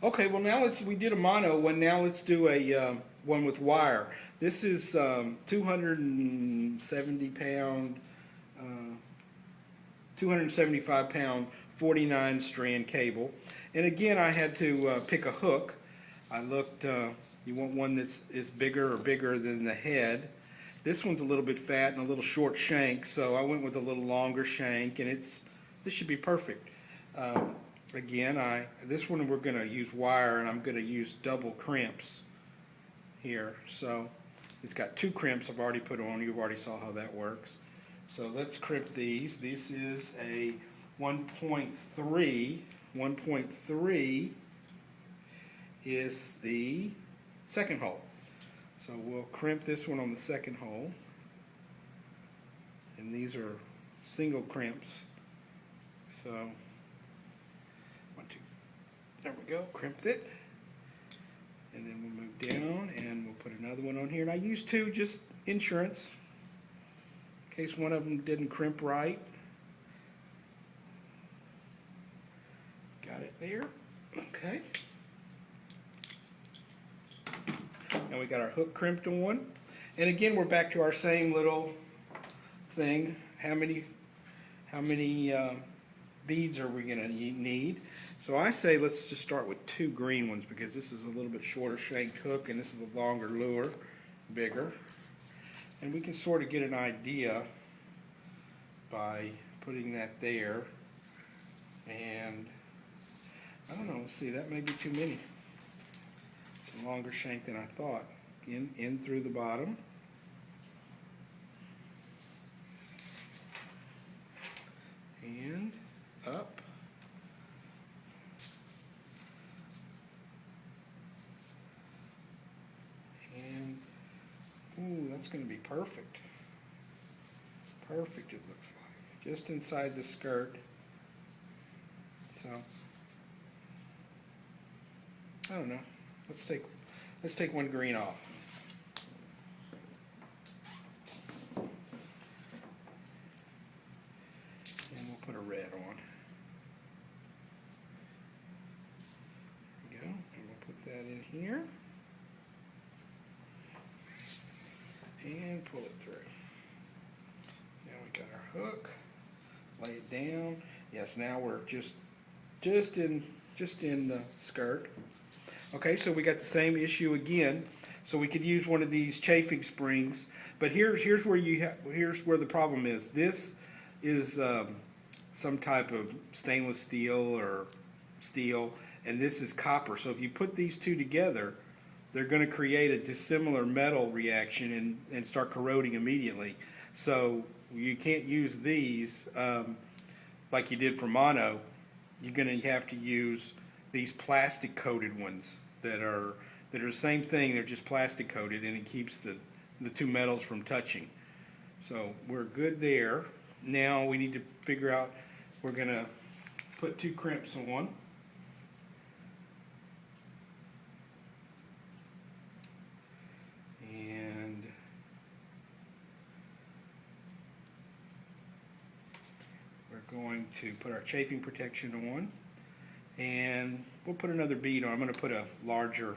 Okay, well now we did a mono one. Now let's do a one with wire. This is 270 pound, 275 pound 49 strand cable. And again, I had to pick a hook. I looked, you want one that's is bigger or bigger than the head. This one's a little bit fat and a little short shank, so I went with a little longer shank, and this should be perfect. Again, this one we're going to use wire, and I'm going to use double crimps here. So it's got two crimps I've already put on. You've already saw how that works. So let's crimp these. This is a 1.3. 1.3 is the second hole. So we'll crimp this one on the second hole. And these are single crimps. So, one, two, there we go, crimped it. And then we'll move down and we'll put another one on here. And I used two, just insurance, in case one of them didn't crimp right. Got it there. Okay. Now we got our hook crimped on. And again, we're back to our same little thing. How many beads are we going to need? So I say let's just start with two green ones, because this is a little bit shorter shanked hook and this is a longer lure, bigger. And we can sort of get an idea by putting that there. And I don't know, let's see, that may be too many. It's a longer shank than I thought. In through the bottom. And up. And, ooh, that's going to be perfect. Perfect, it looks like. Just inside the skirt. So, I don't know. Let's take one green off. And we'll put a red on. There we go. And we'll put that in here. And pull it through. Now we got our hook. Lay it down. Yes, now we're just in the skirt. Okay, so we got the same issue again. So we could use one of these chafing springs, but here's where here's where the problem is. This is some type of stainless steel or steel, and this is copper. So if you put these two together, they're going to create a dissimilar metal reaction and start corroding immediately. So you can't use these like you did for mono. You're going to have to use these plastic coated ones that are the same thing. They're just plastic coated, and it keeps the two metals from touching. So we're good there. Now we need to figure out, we're going to put two crimps on. And we're going to put our chafing protection on. And we'll put another bead on. I'm going to put a larger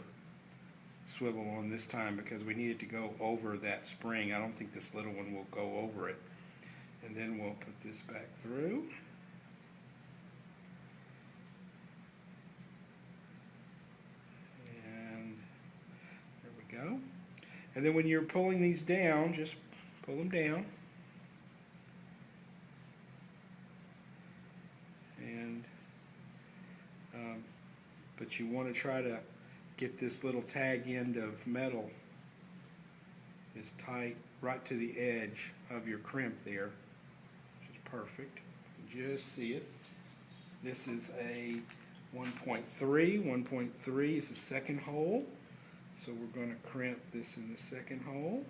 swivel on this time because we need it to go over that spring. I don't think this little one will go over it. And then we'll put this back through. And there we go. And then when you're pulling these down, just pull them down. And but you want to try to get this little tag end of metal is tight right to the edge of your crimp there, which is perfect. You just see it. This is a 1.3. 1.3 is the second hole. So we're going to crimp this in the second hole.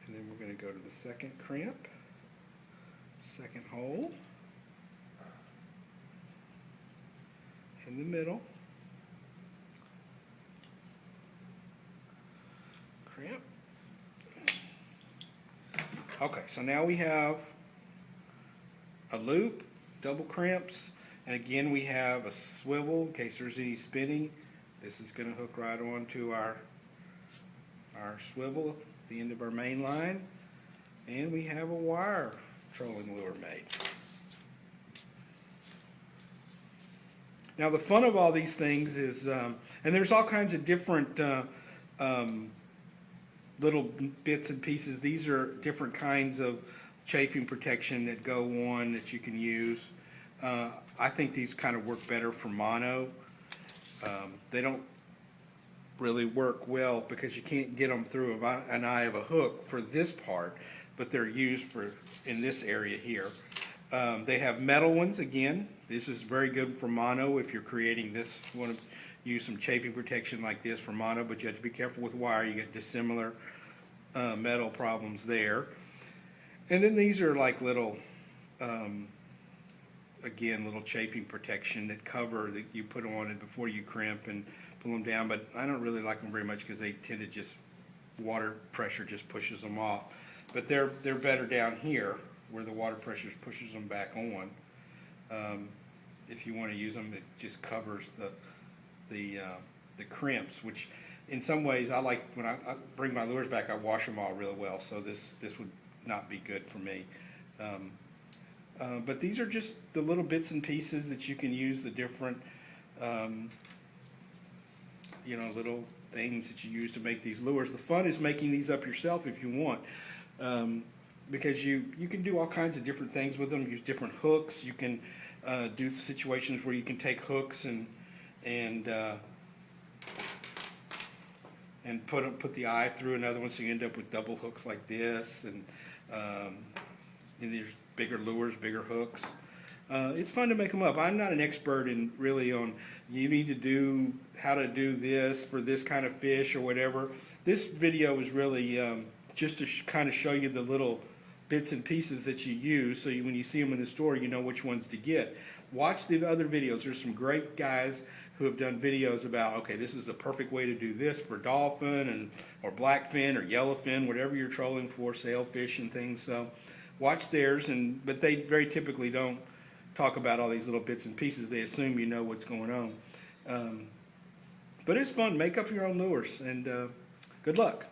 And then we're going to go to the second crimp, second hole, in the middle, crimp, Okay, so now we have a loop, double crimps, and again we have a swivel in case there's any spinning. This is going to hook right onto our swivel at the end of our main line, and we have a wire trolling lure made. Now the fun of all these things is, and there's all kinds of different little bits and pieces. These are different kinds of chafing protection that go on that you can use. I think these kind of work better for mono. They don't really work well because you can't get them through an eye of a hook for this part, but they're used for in this area here. They have metal ones again. This is very good for mono if you're creating this. You want to use some chafing protection like this for mono, but you have to be careful with wire. You get dissimilar metal problems there. And then these are like little, again, little chafing protection that cover that you put on it before you crimp and pull them down. But I don't really like them very much because they tend to just, water pressure just pushes them off. But they're better down here where the water pressure pushes them back on. If you want to use them, it just covers the crimps, which in some ways I like. When I bring my lures back, I wash them all really well, so this would not be good for me. But these are just the little bits and pieces that you can use, the different little things that you use to make these lures. The fun is making these up yourself if you want, because you can do all kinds of different things with them. Use different hooks. You can do situations where you can take hooks and put the eye through another one, so you end up with double hooks like this, and there's bigger lures, bigger hooks. It's fun to make them up. I'm not an expert in really on you need to do how to do this for this kind of fish or whatever. This video is really just to kind of show you the little bits and pieces that you use, so when you see them in the store, you know which ones to get. Watch the other videos. There's some great guys who have done videos about, okay, this is the perfect way to do this for dolphin or blackfin or yellowfin, whatever you're trolling for, sailfish and things. So watch theirs, but they very typically don't talk about all these little bits and pieces. They assume you know what's going on. But it's fun. Make up your own lures, and good luck.